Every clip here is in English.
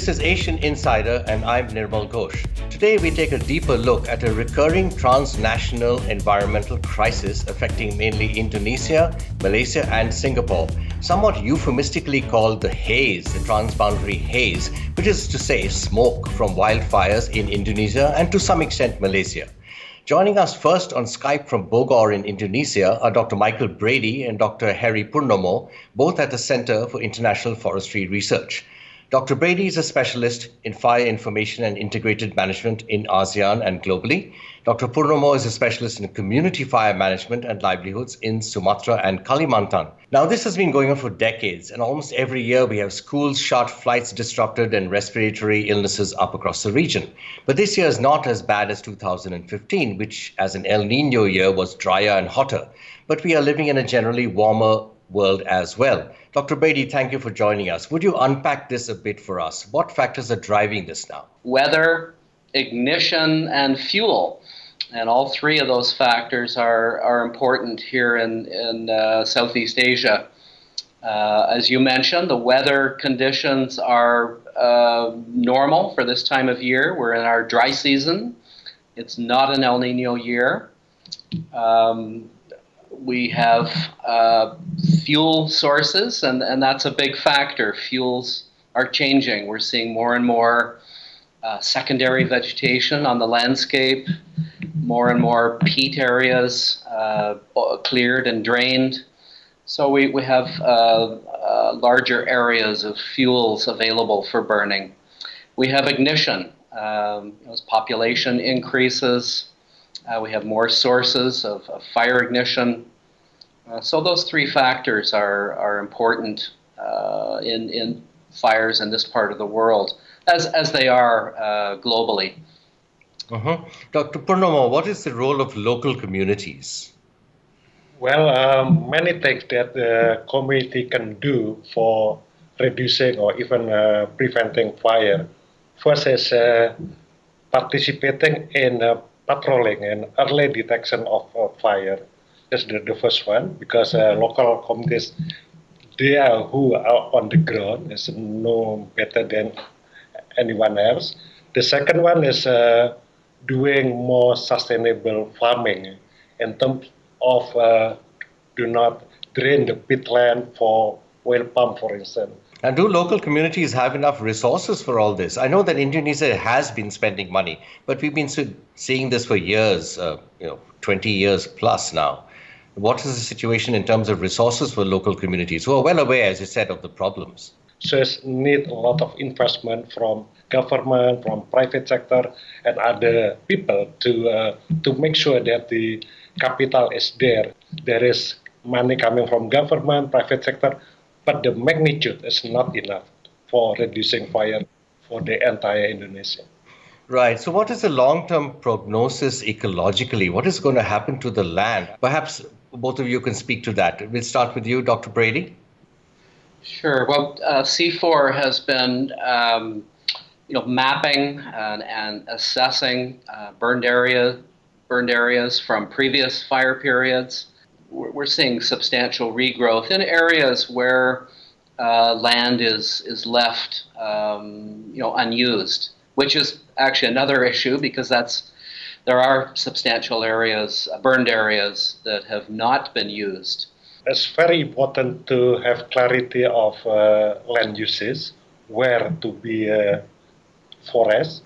This is Asian Insider and I'm Nirmal Ghosh. Today we take a deeper look at a recurring transnational environmental crisis affecting mainly Indonesia, Malaysia and Singapore, somewhat euphemistically called the Haze, the transboundary haze, which is to say smoke from wildfires in Indonesia and to some extent Malaysia. Joining us first on Skype from Bogor in Indonesia are Dr. Michael Brady and Dr. Harry Purnomo, both at the Center for International Forestry Research. Dr. Brady is a specialist in fire information and integrated management in ASEAN and globally. Dr. Purnomo is a specialist in community fire management and livelihoods in Sumatra and Kalimantan. Now, this has been going on for decades, and almost every year we have schools shut, flights disrupted, and respiratory illnesses up across the region. But this year is not as bad as 2015, which, as an El Nino year, was drier and hotter. But we are living in a generally warmer world as well. Dr. Brady, thank you for joining us. Would you unpack this a bit for us? What factors are driving this now? Weather, ignition, and fuel. And all three of those factors are important here in Southeast Asia. As you mentioned, the weather conditions are normal for this time of year. We're in our dry season. It's not an El Nino year. We have fuel sources, and that's a big factor. Fuels are changing. We're seeing more and more secondary vegetation on the landscape, more and more peat areas cleared and drained. So we have larger areas of fuels available for burning. We have ignition. As population increases, we have more sources of fire ignition. So those three factors are important in fires in this part of the world, as they are globally. Dr. Purnomo, what is the role of local communities? Well, many things that the community can do for reducing or even preventing fire. First is participating in patrolling and early detection of fire. That's the first one, because local communities, they are who are on the ground, is know better than anyone else. The second one is doing more sustainable farming in terms of do not drain the peatland for oil palm, for instance. And do local communities have enough resources for all this? I know that Indonesia has been spending money, but we've been seeing this for years, 20 years plus now. What is the situation in terms of resources for local communities who are well aware, as you said, of the problems? So it needs a lot of investment from government, from private sector, and other people to make sure that the capital is there. There is money coming from government, private sector, but the magnitude is not enough for reducing fire for the entire Indonesia. Right. So what is the long-term prognosis ecologically? What is going to happen to the land? Perhaps both of you can speak to that. We'll start with you, Dr. Brady. Sure. Well, C4 has been mapping and assessing burned areas from previous fire periods. We're seeing substantial regrowth in areas where land is left unused, which is actually another issue because there are substantial areas, burned areas that have not been used. It's very important to have clarity of land uses, where to be forest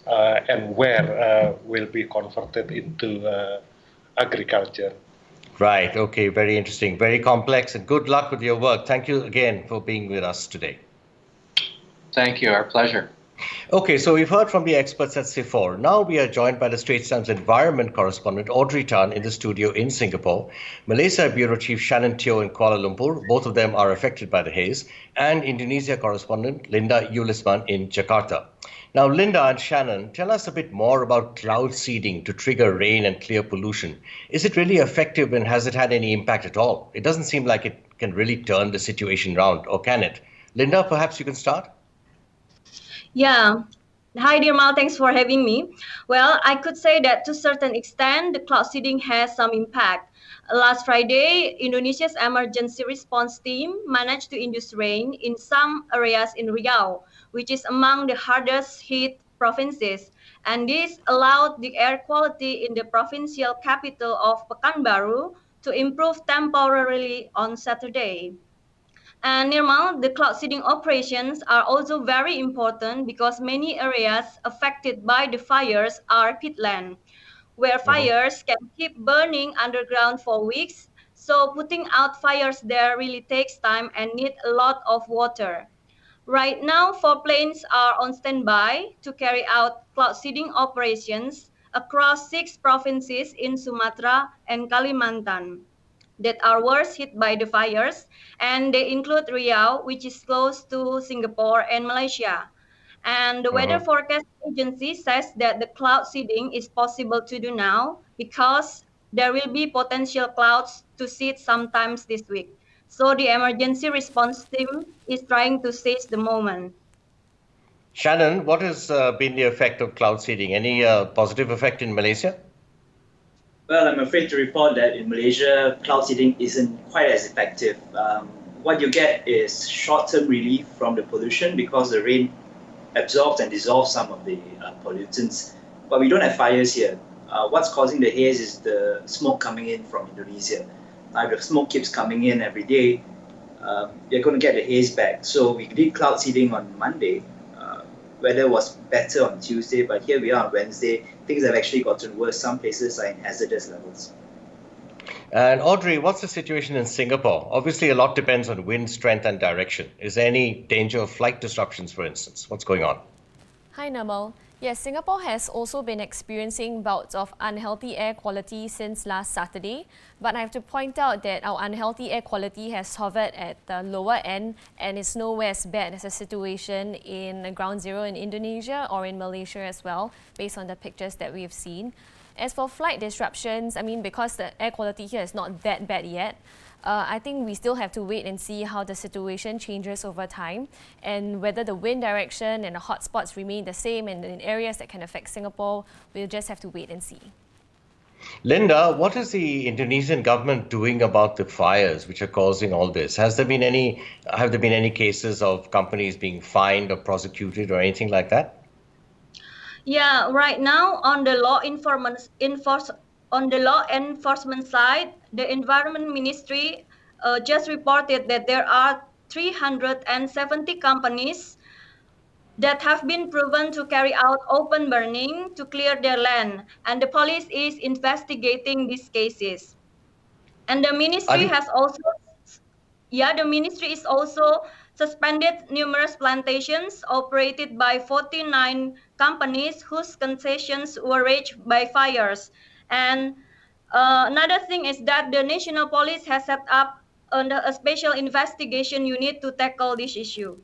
and where will be converted into agriculture. Right. Okay. Very interesting. Very complex. And good luck with your work. Thank you again for being with us today. Thank you. Our pleasure. Okay, so we've heard from the experts at C4. Now we are joined by the Straits Times environment correspondent Audrey Tan in the studio in Singapore, Malaysia Bureau Chief Shannon Teo in Kuala Lumpur, both of them are affected by the haze, and Indonesia correspondent Linda Yulisman in Jakarta. Now, Linda and Shannon, tell us a bit more about cloud seeding to trigger rain and clear pollution. Is it really effective and has it had any impact at all? It doesn't seem like it can really turn the situation around, or can it? Linda, perhaps you can start? Yeah. Hi, Nirmal. Thanks for having me. Well, I could say that to a certain extent, the cloud seeding has some impact. Last Friday, Indonesia's emergency response team managed to induce rain in some areas in Riau, which is among the hardest hit provinces. And this allowed the air quality in the provincial capital of Pekanbaru to improve temporarily on Saturday. And Nirmal, the cloud seeding operations are also very important because many areas affected by the fires are peatland, where Mhm. fires can keep burning underground for weeks. So putting out fires there really takes time and need a lot of water. Right now, 4 planes are on standby to carry out cloud seeding operations across 6 provinces in Sumatra and Kalimantan that are worst hit by the fires, and they include Riau, which is close to Singapore and Malaysia. And the weather Mhm. forecast agency says that the cloud seeding is possible to do now because there will be potential clouds to seed sometimes this week. So the emergency response team is trying to seize the moment. Shannon, what has been the effect of cloud seeding? Any positive effect in Malaysia? Well, I'm afraid to report that in Malaysia, cloud seeding isn't quite as effective. What you get is short-term relief from the pollution because the rain absorbs and dissolves some of the pollutants. But we don't have fires here. What's causing the haze is the smoke coming in from Indonesia. Now, if the smoke keeps coming in every day, you're going to get the haze back. So we did cloud seeding on Monday. Weather was better on Tuesday, but here we are on Wednesday. Things have actually gotten worse. Some places are in hazardous levels. And Audrey, what's the situation in Singapore? Obviously, a lot depends on wind strength and direction. Is there any danger of flight disruptions, for instance? What's going on? Hi, Namal. Yes, Singapore has also been experiencing bouts of unhealthy air quality since last Saturday, but I have to point out that our unhealthy air quality has hovered at the lower end and is nowhere as bad as the situation in Ground Zero in Indonesia or in Malaysia as well, based on the pictures that we've seen. As for flight disruptions, because the air quality here is not that bad yet, I think we still have to wait and see how the situation changes over time and whether the wind direction and the hotspots remain the same and in areas that can affect Singapore, we'll just have to wait and see. Linda, what is the Indonesian government doing about the fires which are causing all this? Have there been any cases of companies being fined or prosecuted or anything like that? Yeah, right now on the law enforcement side, the Environment Ministry just reported that there are 370 companies that have been proven to carry out open burning to clear their land, and the police is investigating these cases. And the Are ministry the, has also, yeah, the ministry is also suspended numerous plantations operated by 49 companies whose concessions were raged by fires. And another thing is that the national police has set up a special investigation unit to tackle this issue.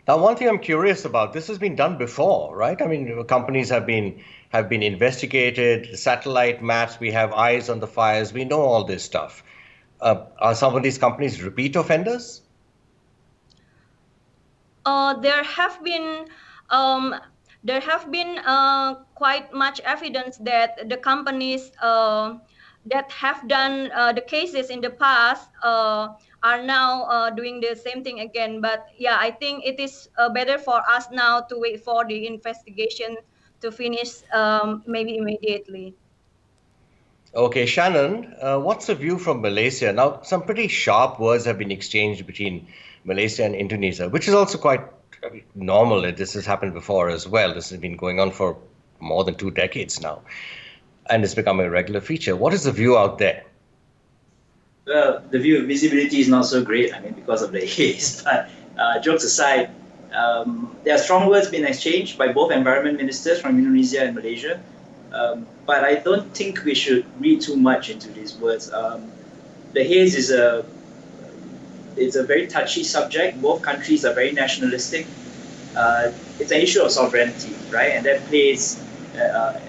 Now, one thing I'm curious about, this has been done before, right? I mean, companies have been investigated, satellite maps, we have eyes on the fires, we know all this stuff. Are some of these companies repeat offenders? There have been quite much evidence that the companies that have done the cases in the past are now doing the same thing again. But yeah, I think it is better for us now to wait for the investigation to finish maybe immediately. Okay, Shannon, what's the view from Malaysia? Now, some pretty sharp words have been exchanged between Malaysia and Indonesia, which is also quite normal. This has happened before as well. This has been going on for more than 2 decades now, and it's become a regular feature. What is the view out there? Well, the view of visibility is not so great, because of the haze. But jokes aside, there are strong words being exchanged by both environment ministers from Indonesia and Malaysia. But I don't think we should read too much into these words. The haze is a very touchy subject. Both countries are very nationalistic. It's an issue of sovereignty, right? And that plays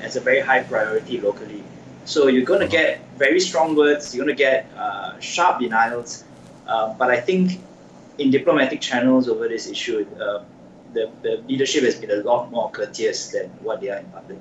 as a very high priority locally. So you're going to get very strong words. You're going to get sharp denials. But I think in diplomatic channels over this issue, the leadership has been a lot more courteous than what they are in public.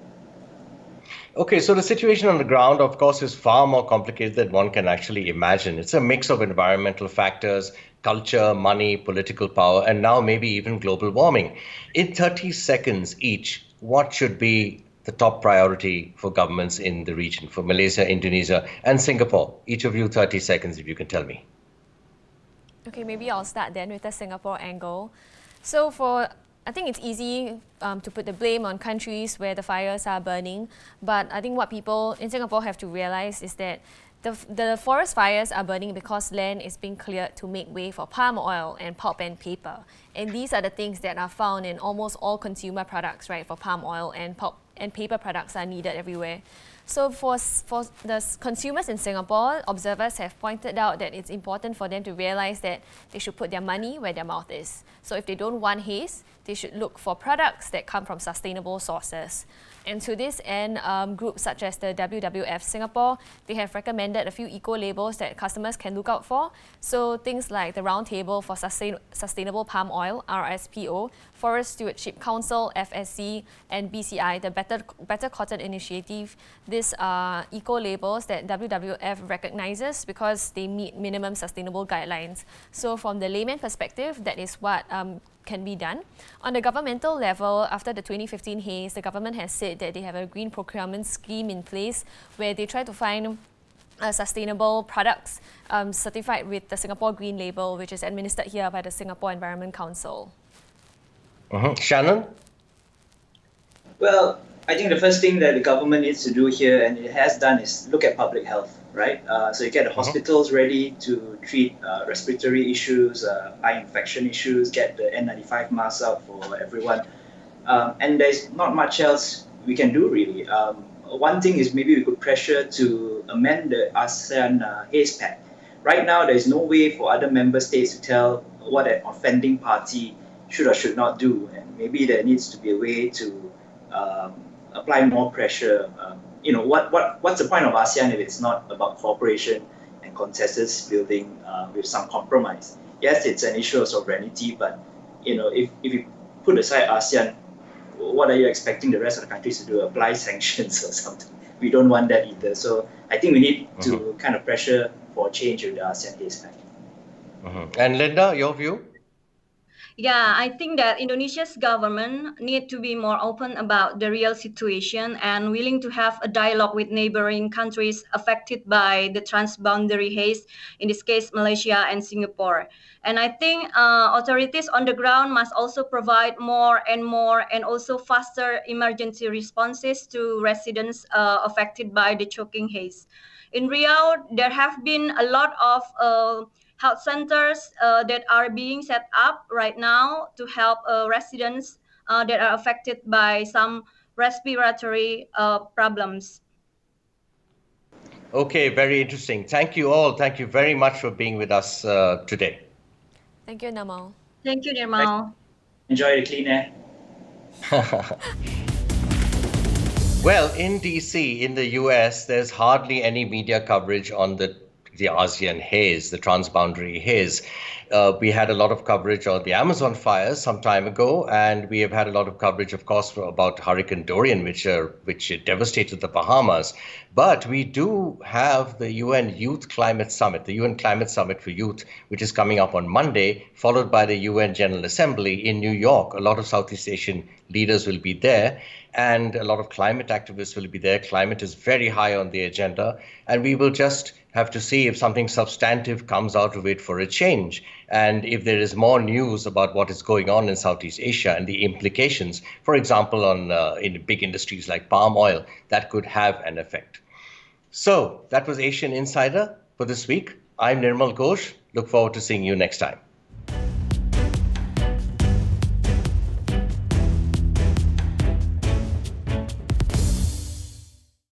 Okay, so the situation on the ground, of course, is far more complicated than one can actually imagine. It's a mix of environmental factors, culture, money, political power, and now maybe even global warming. In 30 seconds each, what should be the top priority for governments in the region, for Malaysia, Indonesia, and Singapore? Each of you, 30 seconds, if you can tell me. Okay, maybe I'll start then with the Singapore angle. I think it's easy to put the blame on countries where the fires are burning, but I think what people in Singapore have to realize is that the forest fires are burning because land is being cleared to make way for palm oil and pulp and paper. And these are the things that are found in almost all consumer products, right? For palm oil and pulp and paper products are needed everywhere. So for the consumers in Singapore, observers have pointed out that it's important for them to realize that they should put their money where their mouth is. So if they don't want haze, they should look for products that come from sustainable sources. And to this end, groups such as the WWF Singapore, they have recommended a few eco-labels that customers can look out for. So things like the Roundtable for Sustainable Palm Oil, RSPO, Forest Stewardship Council, FSC, and BCI, the Better Cotton Initiative. These are eco-labels that WWF recognizes because they meet minimum sustainable guidelines. So from the layman perspective, that is what can be done. On the governmental level, after the 2015 haze, the government has said that they have a green procurement scheme in place where they try to find sustainable products certified with the Singapore Green Label, which is administered here by the Singapore Environment Council. Shannon? Well, I think the first thing that the government needs to do here, and it has done, is look at public health, right? So you get the hospitals ready to treat respiratory issues, eye infection issues, get the N95 masks out for everyone. And there's not much else we can do, really. One thing is maybe we could pressure to amend the ASEAN Haze Pact. Right now, there's no way for other member states to tell what an offending party should or should not do. And maybe there needs to be a way to apply more pressure. What's the point of ASEAN if it's not about cooperation and consensus building with some compromise? Yes, it's an issue of sovereignty, but if you put aside ASEAN, what are you expecting the rest of the countries to do? Apply sanctions or something? We don't want that either. So I think we need to kind of pressure for change with the ASEAN Haze Pact. And Linda, your view? Yeah, I think that Indonesia's government need to be more open about the real situation and willing to have a dialogue with neighboring countries affected by the transboundary haze, in this case, Malaysia and Singapore. And I think authorities on the ground must also provide more and also faster emergency responses to residents affected by the choking haze. In Riau, there have been a lot of health centers that are being set up right now to help residents that are affected by some respiratory problems. Okay, very interesting. Thank you all. Thank you very much for being with us today. Thank you, Namal. Thank you, Nirmal. Enjoy the clean air. Well, in DC, in the US, there's hardly any media coverage on the ASEAN haze, the transboundary haze. We had a lot of coverage on the Amazon fires some time ago, and we have had a lot of coverage, of course, about Hurricane Dorian, which devastated the Bahamas. But we do have the UN Youth Climate Summit, the UN Climate Summit for Youth, which is coming up on Monday, followed by the UN General Assembly in New York. A lot of Southeast Asian leaders will be there, and a lot of climate activists will be there. Climate is very high on the agenda, and we will just have to see if something substantive comes out of it for a change. And if there is more news about what is going on in Southeast Asia and the implications, for example, on in big industries like palm oil, that could have an effect. So that was Asian Insider for this week. I'm Nirmal Ghosh. Look forward to seeing you next time.